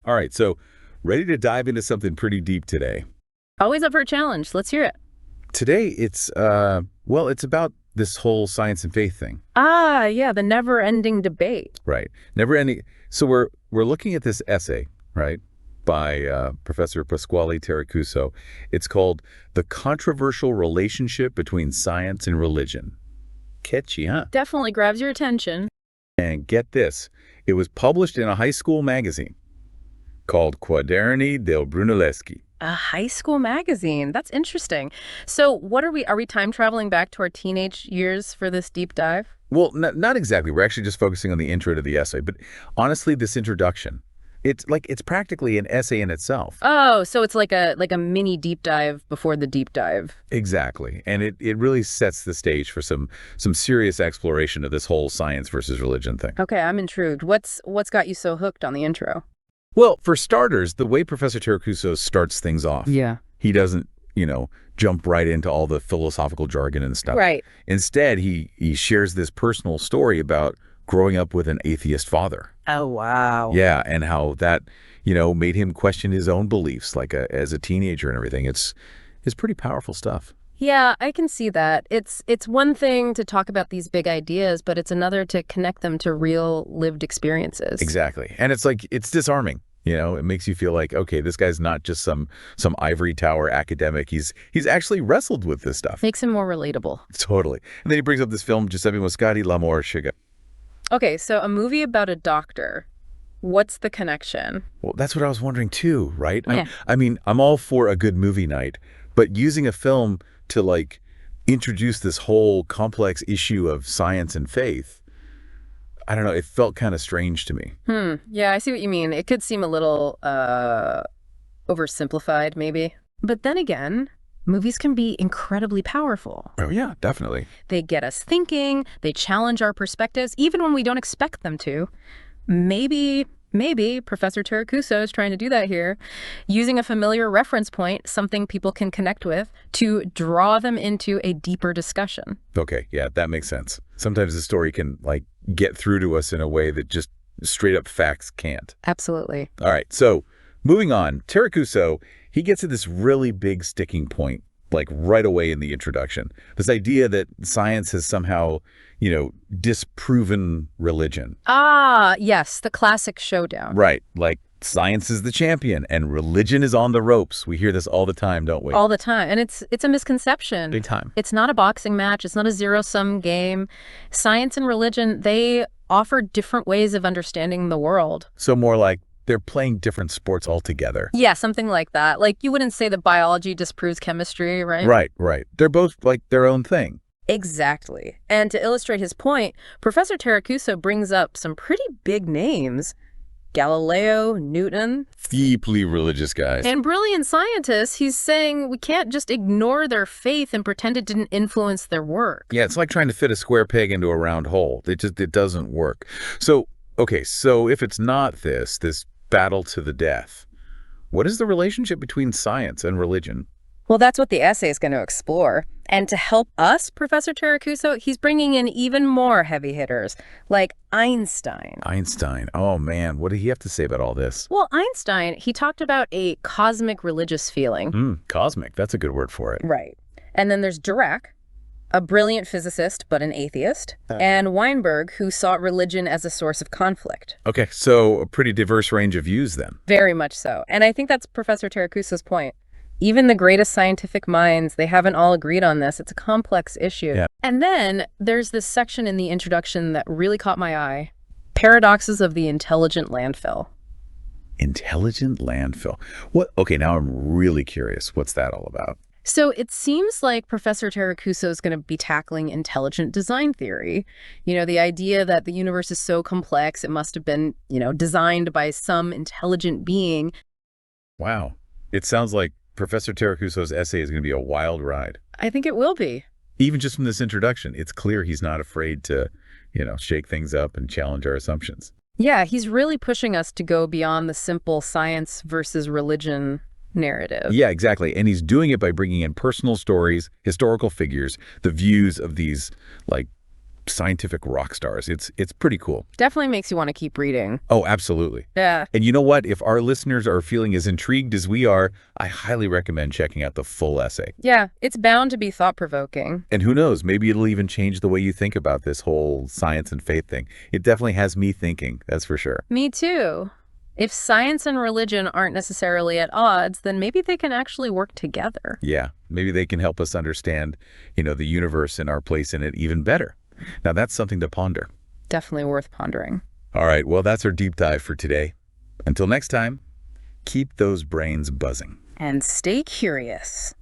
All right, so ready to dive into something pretty deep today. Always up for a challenge. Let's hear it. Today, it's about this whole science and faith thing. Ah, yeah, the never-ending debate. Right. Never ending. So we're looking at this essay, right, by Professor Pasquale Terracuso. It's called "The Controversial Relationship Between Science and Religion." Catchy, huh? Definitely grabs your attention. And get this, it was published in a high school magazine called Quaderni del Brunelleschi. A high school magazine. That's interesting. So what are we time traveling back to our teenage years for this deep dive? Well, not exactly. We're actually just focusing on the intro to the essay. But honestly, this introduction, it's practically an essay in itself. Oh, so it's like a mini deep dive before the deep dive. Exactly. And it really sets the stage for some serious exploration of this whole science versus religion thing. Okay, I'm intrigued. What's got you so hooked on the intro? Well, for starters, the way Professor Terracuso starts things off. Yeah. He doesn't, jump right into all the philosophical jargon and stuff. Right. Instead, he shares this personal story about growing up with an atheist father. Oh, wow. Yeah, and how that, made him question his own beliefs, like as a teenager and everything. It's pretty powerful stuff. Yeah, I can see that. It's one thing to talk about these big ideas, but it's another to connect them to real lived experiences. Exactly. And it's disarming. It makes you feel like, okay, this guy's not just some ivory tower academic. He's actually wrestled with this stuff. Makes him more relatable. Totally. And then he brings up this film, Giuseppe Moscati, L'amore Shiga. Okay, so a movie about a doctor. What's the connection? Well, that's what I was wondering too, right? Yeah. I mean, I'm all for a good movie night, but using a film to introduce this whole complex issue of science and faith, I don't know, it felt kind of strange to me. Yeah, I see what you mean. It could seem a little oversimplified, maybe. But then again, movies can be incredibly powerful. Oh, yeah, definitely. They get us thinking, they challenge our perspectives, even when we don't expect them to. Maybe Professor Terracuso is trying to do that here, using a familiar reference point, something people can connect with, to draw them into a deeper discussion. Okay, yeah, that makes sense. Sometimes the story can, get through to us in a way that just straight up facts can't. Absolutely. All right, so moving on, Terracuso, he gets to this really big sticking point, right away in the introduction. This idea that science has somehow, disproven religion. Ah, yes, the classic showdown. Right, science is the champion and religion is on the ropes. We hear this all the time, don't we? All the time. And it's a misconception. Big time. It's not a boxing match. It's not a zero-sum game. Science and religion, they offer different ways of understanding the world. So more like they're playing different sports altogether. Yeah, something like that. You wouldn't say that biology disproves chemistry, right? Right. They're both their own thing. Exactly. And to illustrate his point, Professor Terracuso brings up some pretty big names. Galileo, Newton. Deeply religious guys. And brilliant scientists. He's saying we can't just ignore their faith and pretend it didn't influence their work. Yeah, it's like trying to fit a square peg into a round hole. It doesn't work. So, okay, so if it's not this battle to the death, what is the relationship between science and religion? Well, that's what the essay is going to explore. And to help us, Professor Terracuso, he's bringing in even more heavy hitters, like Einstein. Einstein. Oh, man. What did he have to say about all this? Well, Einstein, he talked about a cosmic religious feeling. Cosmic. That's a good word for it. Right. And then there's Dirac, a brilliant physicist but an atheist, and Weinberg, who saw religion as a source of conflict. Okay, so a pretty diverse range of views then. Very much so. And I think that's Professor Terracuso's point. Even the greatest scientific minds, they haven't all agreed on this. It's a complex issue. Yeah. And then there's this section in the introduction that really caught my eye. Paradoxes of the intelligent landfill. Intelligent landfill. What? Okay, now I'm really curious. What's that all about? So it seems like Professor Terracuso is going to be tackling intelligent design theory. The idea that the universe is so complex, it must have been, designed by some intelligent being. Wow. It sounds like Professor Terracuso's essay is going to be a wild ride. I think it will be. Even just from this introduction, it's clear he's not afraid to, shake things up and challenge our assumptions. Yeah, he's really pushing us to go beyond the simple science versus religion narrative. Yeah, exactly. And he's doing it by bringing in personal stories, historical figures, the views of these, scientific rock stars. It's pretty cool. Definitely makes you want to keep reading. Oh, absolutely. Yeah. And you know what? If our listeners are feeling as intrigued as we are, I highly recommend checking out the full essay. Yeah, it's bound to be thought-provoking. And who knows, maybe it'll even change the way you think about this whole science and faith thing. It definitely has me thinking, that's for sure. Me too. If science and religion aren't necessarily at odds, then maybe they can actually work together. Yeah, maybe they can help us understand, the universe and our place in it even better. Now, that's something to ponder. Definitely worth pondering. All right, well, that's our deep dive for today. Until next time, keep those brains buzzing. And stay curious.